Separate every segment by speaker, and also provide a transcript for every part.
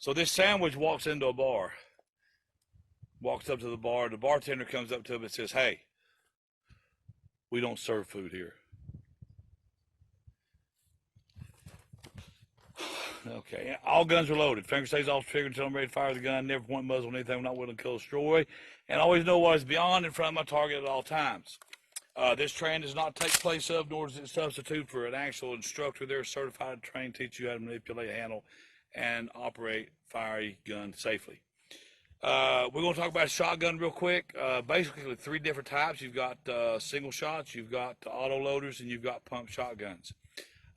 Speaker 1: So this sandwich walks into a bar, walks up to the bar. The bartender comes up to him and says, "Hey, we don't serve food here." Okay, all guns are loaded. Finger stays off the trigger until I'm ready to fire the gun. Never point muzzle on anything I'm not willing to kill or destroy. And always know what is beyond in front of my target at all times. This training does not take place of, nor does it substitute for an actual instructor. They're certified to train, teach you how to manipulate, handle, and operate fire a gun safely. We're going to talk about a shotgun real quick. Basically, three different types. You've got single shots, you've got auto loaders, and you've got pump shotguns.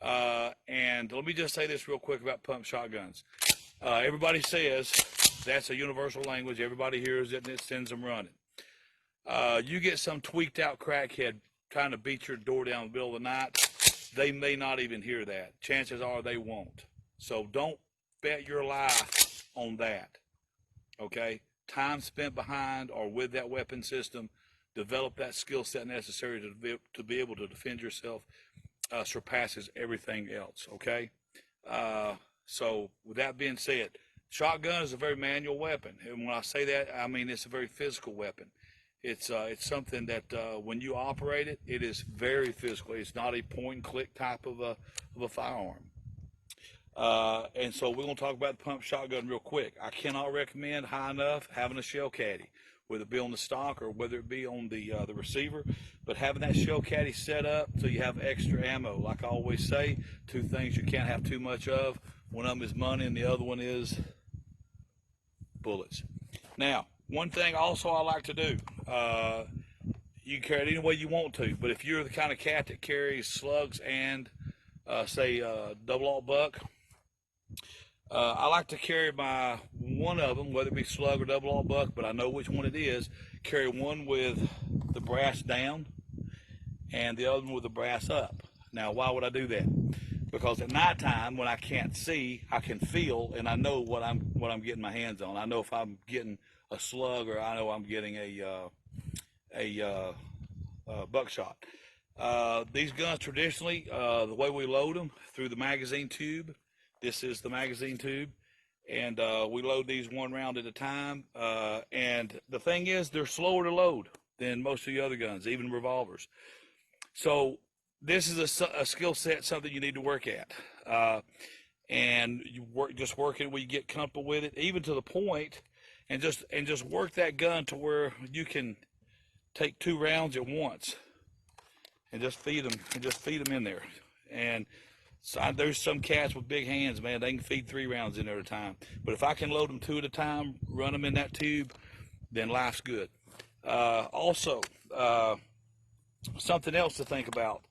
Speaker 1: And let me just say this real quick about pump shotguns. Everybody says that's a universal language. Everybody hears it, and it sends them running. You get some tweaked out crackhead trying to beat your door down in the middle of the night, they may not even hear that. Chances are they won't. So don't bet your life on that. Okay? Time spent behind or with that weapon system, develop that skill set necessary to be able to defend yourself, surpasses everything else. Okay? So with that being said, shotgun is a very manual weapon. And when I say that, I mean it's a very physical weapon. It's something that when you operate it, it is very physical. It's not a point and click type of a firearm. And so we're going to talk about the pump shotgun real quick. I cannot recommend high enough having a shell caddy, whether it be on the stock or whether it be on the receiver. But having that shell caddy set up so you have extra ammo. Like I always say, two things you can't have too much of. One of them is money and the other one is bullets. Now, one thing also I like to do, you can carry it any way you want to, but if you're the kind of cat that carries slugs and say double aught buck, I like to carry one of them, whether it be slug or double aught buck, but I know which one it is. Carry one with the brass down and the other one with the brass up. Now, why would I do that? Because at nighttime, when I can't see, I can feel and I know what I'm getting my hands on. I know if I'm getting a slug or I know I'm getting a buckshot. These guns traditionally, the way we load them through the magazine tube. This is the magazine tube, and we load these one round at a time. And the thing is, they're slower to load than most of the other guns, even revolvers. So this is a skill set, something you need to work at, and you just work it where you get comfortable with it, even to the point, and just work that gun to where you can take 2 rounds at once, and just feed them in there. And so there's some cats with big hands, man. They can feed 3 rounds in there at a time. But if I can load them 2 at a time, run them in that tube, then life's good. Also, something else to think about: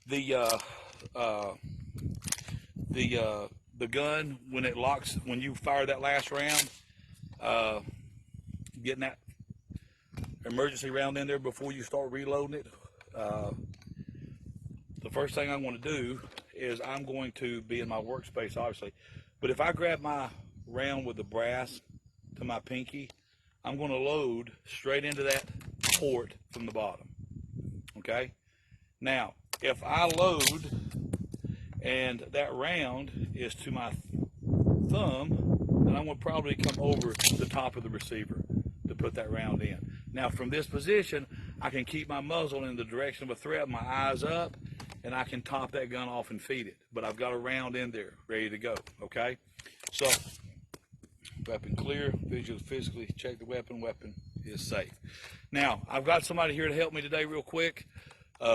Speaker 1: the gun when it locks, when you fire that last round, getting that emergency round in there before you start reloading it. The first thing I'm going to do is I'm going to be in my workspace, obviously, but if I grab my round with the brass to my pinky, I'm going to load straight into that port from the bottom. Okay? Now, if I load and that round is to my thumb, then I'm going to probably come over the top of the receiver to put that round in. Now, from this position, I can keep my muzzle in the direction of a threat, my eyes up, and I can top that gun off and feed it. But I've got a round in there, ready to go, okay? So, weapon clear, physically check the weapon is safe. Now, I've got somebody here to help me today real quick.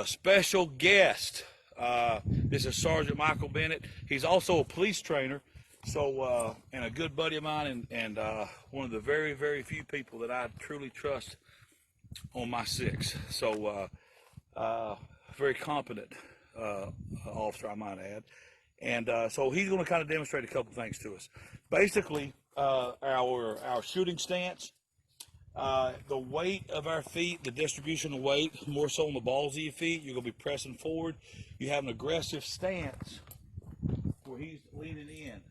Speaker 1: Special guest. This is Sergeant Michael Bennett. He's also a police trainer, so and a good buddy of mine, and one of the very, very few people that I truly trust on my 6. So very competent officer, I might add. And so he's going to kind of demonstrate a couple things to us. Basically, our shooting stance, the weight of our feet, the distribution of weight, more so on the balls of your feet. You're going to be pressing forward. You have an aggressive stance where he's leaning in.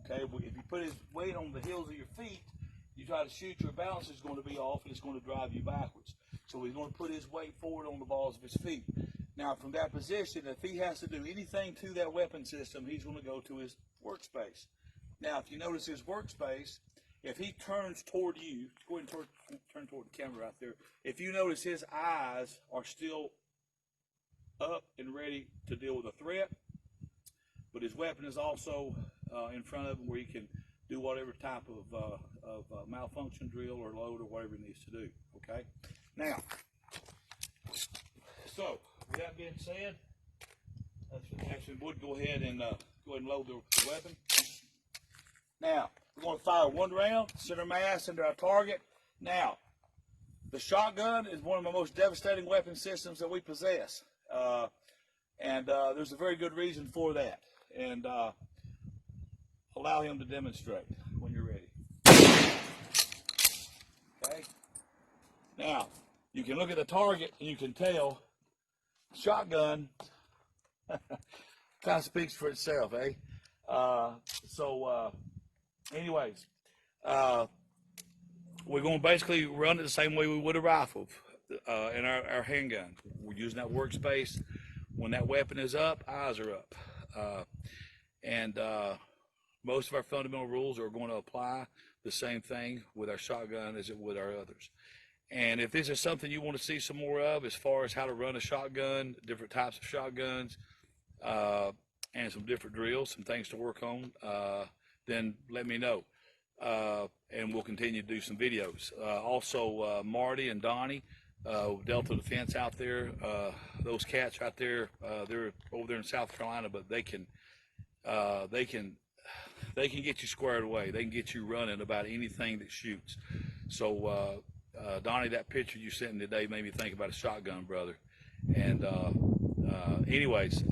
Speaker 1: Okay, if you put his weight on the heels of your feet, you try to shoot, your balance is going to be off and it's going to drive you backwards. So he's going to put his weight forward on the balls of his feet. Now, from that position, if he has to do anything to that weapon system, he's going to go to his workspace. Now, if you notice his workspace, if he turns toward you, go ahead and turn toward the camera right there. If you notice his eyes are still up and ready to deal with a threat, but his weapon is also in front of him where he can do whatever type of malfunction drill or load or whatever he needs to do. Okay. Now, so with that being said, actually would go ahead and load the weapon. Now we're going to fire one round, center mass into our target. Now, the shotgun is one of the most devastating weapon systems that we possess, and there's a very good reason for that. And allow him to demonstrate when you're ready. Okay. Now, you can look at the target and you can tell shotgun kind of speaks for itself, eh? Anyways, we're going to basically run it the same way we would a rifle in our handgun. We're using that workspace. When that weapon is up, eyes are up. Most of our fundamental rules are going to apply the same thing with our shotgun as it would our others. And if this is something you want to see some more of as far as how to run a shotgun, different types of shotguns, and some different drills, some things to work on, then let me know. And we'll continue to do some videos. Also, Marty and Donnie, Delta Defense out there, those cats right there, they're over there in South Carolina, but they can get you squared away. They can get you running about anything that shoots. So, Donnie, that picture you sent me today made me think about a shotgun, brother. And anyways,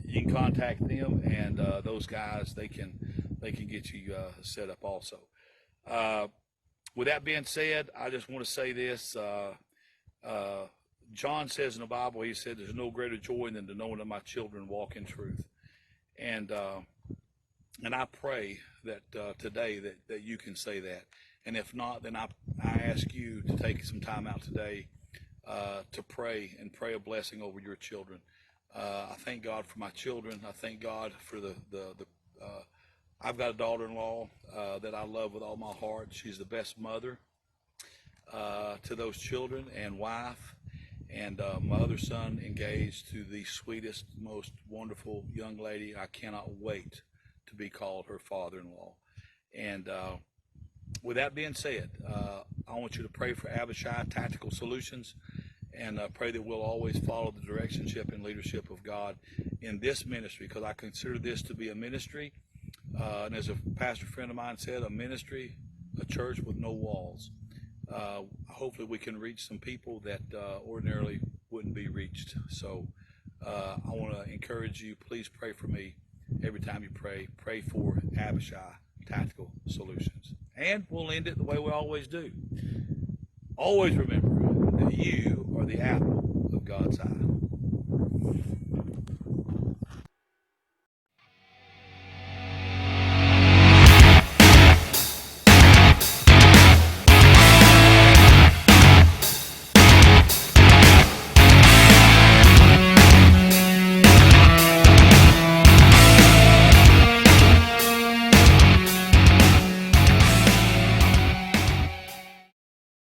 Speaker 1: you can contact them, and those guys, they can get you set up also. With that being said, I just want to say this. John says in the Bible, he said, "There's no greater joy than to know that my children walk in truth." And I pray that today that you can say that. And if not, then I ask you to take some time out today to pray and pray a blessing over your children. I thank God for my children. I thank God for I've got a daughter-in-law that I love with all my heart. She's the best mother to those children and wife. And my other son engaged to the sweetest, most wonderful young lady. I cannot wait to be called her father-in-law. And with that being said, I want you to pray for Abishai Tactical Solutions, and pray that we'll always follow the directionship and leadership of God in this ministry, because I consider this to be a ministry. And as a pastor friend of mine said, a ministry, a church with no walls. Hopefully we can reach some people that ordinarily wouldn't be reached. So I want to encourage you, please pray for me. Every time you pray, pray for Abishai Tactical Solutions. And we'll end it the way we always do. Always remember that you are the apple of God's eye.